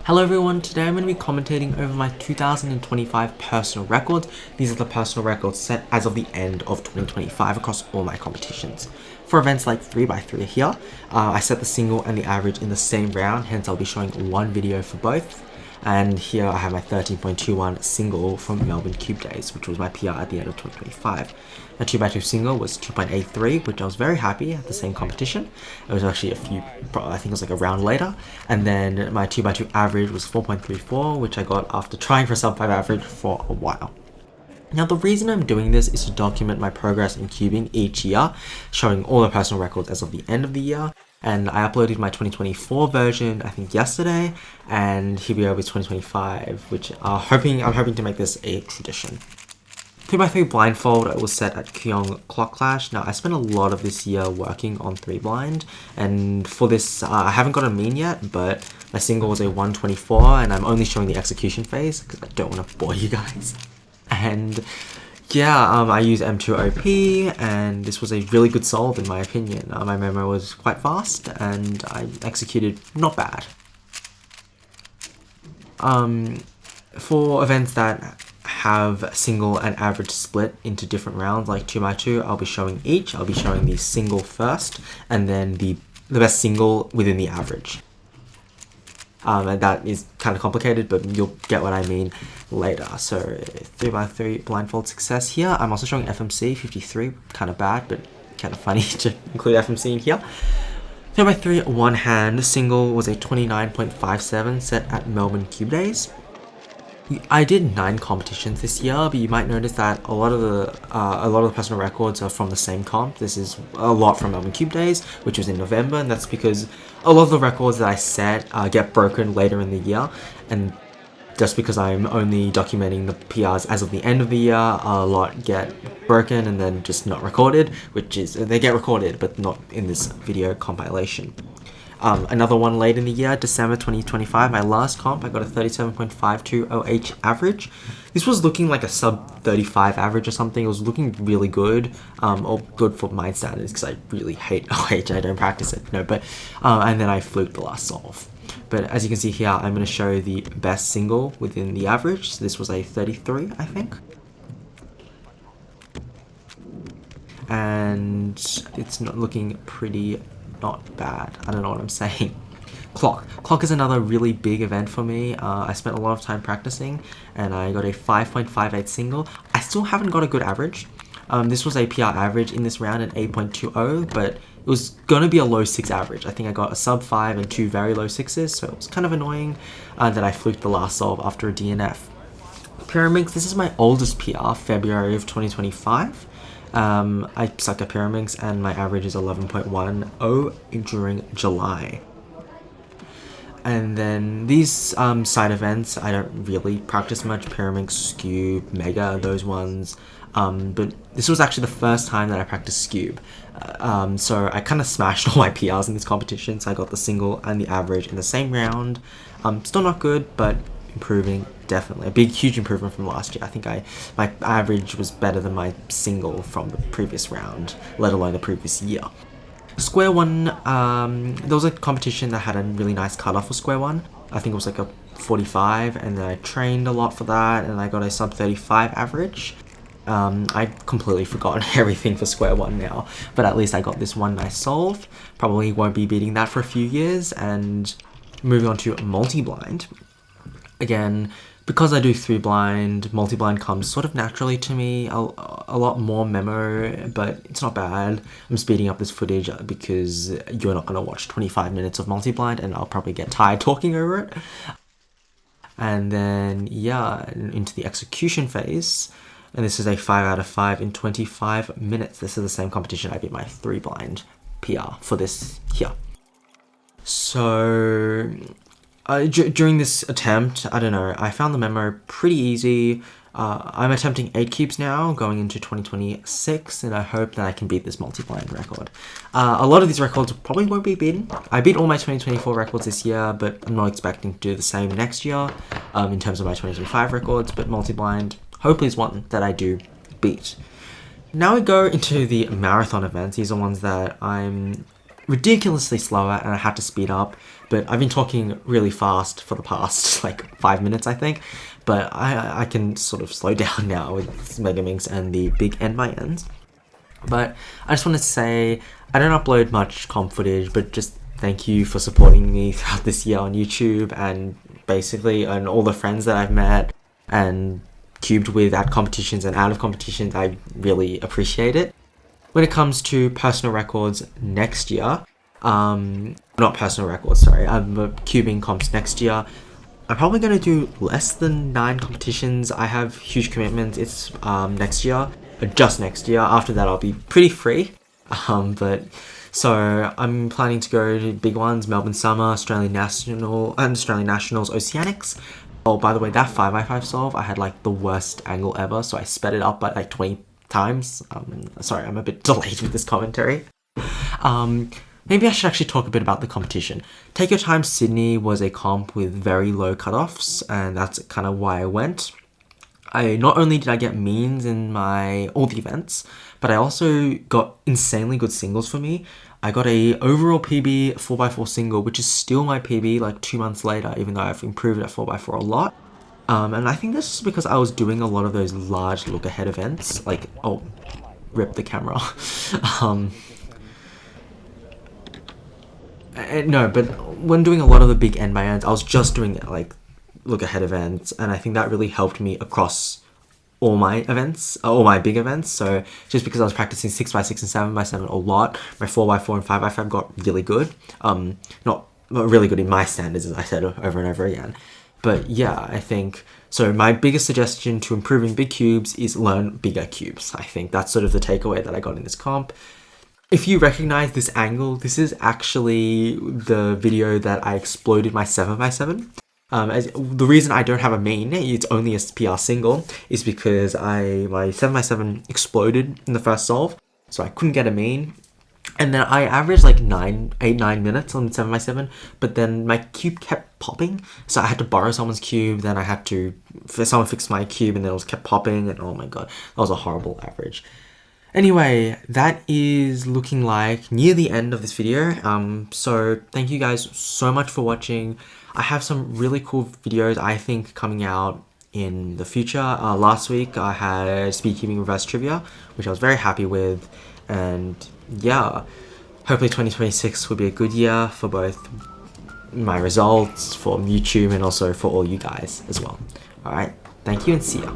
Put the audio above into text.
Hello everyone, today I'm going to be commentating over my 2025 personal records. These are the personal records set as of the end of 2025 across all my competitions. For events like 3x3 here, I set the single and the average in the same round, hence I'll be showing one video for both. And here I have my 13.21 single from Melbourne Cube Days, which was my PR at the end of 2025. My 2x2 single was 2.83, which I was very happy at the same competition. It was actually I think it was like a round later. And then my 2x2 average was 4.34, which I got after trying for sub 5 average for a while. Now the reason I'm doing this is to document my progress in cubing each year, showing all the personal records as of the end of the year. And I uploaded my 2024 version, I think yesterday, and here we are with 2025, which I'm hoping to make this a tradition. 3x3 blindfold was set at Kyong Clock Clash. Now I spent a lot of this year working on 3 blind, and for this I haven't got a mean yet, but my single was a 124, and I'm only showing the execution phase because I don't want to bore you guys. And yeah, I used M2OP, and this was a really good solve in my opinion. My memo was quite fast, and I executed not bad. For events that have single and average split into different rounds, like 2x2, I'll be showing each. I'll be showing the single first, and then the best single within the average. And that is kind of complicated, but you'll get what I mean later. So 3x3 blindfold success here. I'm also showing FMC 53, kind of bad, but kind of funny to include FMC in here. 3x3 one hand single was a 29.57 set at Melbourne Cube Days. I did 9 competitions this year, but you might notice that a lot of the personal records are from the same comp. This is a lot from Melbourne Cube Days, which was in November, and that's because a lot of the records that I set get broken later in the year, and just because I'm only documenting the PRs as of the end of the year, a lot get broken and then just not recorded, which is, they get recorded, but not in this video compilation. Another one late in the year, December 2025, my last comp, I got a 37.52 OH average. This was looking like a sub 35 average or something. It was looking really good, or good for my standards, because I really hate OH, I don't practice it, no, but, and then I fluked the last solve. But as you can see here, I'm going to show the best single within the average. So this was a 33, I think. And it's not looking pretty not bad. I don't know what I'm saying. Clock is another really big event for me. I spent a lot of time practicing, and I got a 5.58 single. I still haven't got a good average. This was a PR average in this round at 8.20, but it was going to be a low 6 average. I think I got a sub 5 and 2 very low 6s, so it was kind of annoying that I fluked the last solve after a DNF. Pyraminx, this is my oldest PR, February of 2025. I suck at Pyraminx, and my average is 11.10 during July. And then these side events, I don't really practice much. Pyraminx, Skewb, Mega, those ones. But this was actually the first time that I practiced Skewb. So I kind of smashed all my PRs in this competition. So I got the single and the average in the same round. Still not good, but improving, definitely. A huge improvement from last year. I think my average was better than my single from the previous round, let alone the previous year. Square one, there was a competition that had a really nice cutoff for square one. I think it was like a 45, and then I trained a lot for that, and I got a sub 35 average. I completely forgotten everything for square one now, but at least I got this one nice solve. Probably won't be beating that for a few years. And moving on to multi-blind. Again, because I do 3 blind, multi-blind comes sort of naturally to me, a lot more memo, but it's not bad. I'm speeding up this footage because you're not going to watch 25 minutes of multi-blind, and I'll probably get tired talking over it. And then, yeah, into the execution phase. And this is a 5 out of 5 in 25 minutes. This is the same competition I beat my 3 blind PR for this here. So during this attempt, I don't know, I found the memo pretty easy. I'm attempting 8 cubes now, going into 2026, and I hope that I can beat this multi-blind record. A lot of these records probably won't be beaten. I beat all my 2024 records this year, but I'm not expecting to do the same next year in terms of my 2025 records, but multi-blind hopefully is one that I do beat. Now we go into the marathon events. These are ones that I'm ridiculously slower and I had to speed up. But I've been talking really fast for the past like 5 minutes, I think. But I can sort of slow down now with Megaminx and the big end by ends. But I just wanted to say, I don't upload much comp footage, but just thank you for supporting me throughout this year on YouTube and basically and all the friends that I've met and cubed with at competitions and out of competitions. I really appreciate it. When it comes to personal records next year, not personal records, sorry, I'm cubing comps next year. I'm probably going to do less than 9 competitions. I have huge commitments. It's next year, just next year. After that, I'll be pretty free. But so I'm planning to go to big ones: Melbourne Summer, Australian Nationals, Oceanics. Oh, by the way, that 5x5 solve, I had like the worst angle ever, so I sped it up by like 20 times. Sorry, I'm a bit delayed with this commentary. Maybe I should actually talk a bit about the competition. Take Your Time Sydney was a comp with very low cutoffs, and that's kind of why I went. Not only did I get means in all the events, but I also got insanely good singles for me. I got a overall PB 4x4 single, which is still my PB like 2 months later, even though I've improved at 4x4 a lot. And I think this is because I was doing a lot of those large look-ahead events, like, oh, rip the camera. No, but when doing a lot of the big end by ends, I was just doing like look-ahead events, and I think that really helped me across all my events, all my big events. So just because I was practicing 6x6 and 7x7 a lot, my 4x4 and 5x5 got really good. Not really good in my standards, as I said over and over again. But yeah, I think, so my biggest suggestion to improving big cubes is learn bigger cubes. I think that's sort of the takeaway that I got in this comp. If you recognize this angle, this is actually the video that I exploded my 7x7. The reason I don't have a main, it's only a PR single, is because my 7x7 exploded in the first solve, so I couldn't get a main. And then I averaged like 8-9 minutes on 7x7, but then my cube kept popping, so I had to borrow someone's cube, then I had to, someone fix my cube, and then it was kept popping, and oh my god, that was a horrible average. Anyway, that is looking like near the end of this video. So thank you guys so much for watching. I have some really cool videos, I think, coming out in the future. Last week I had Speedkeeping Reverse Trivia, which I was very happy with. And yeah, hopefully 2026 will be a good year for both my results, for YouTube, and also for all you guys as well. Alright, thank you and see ya.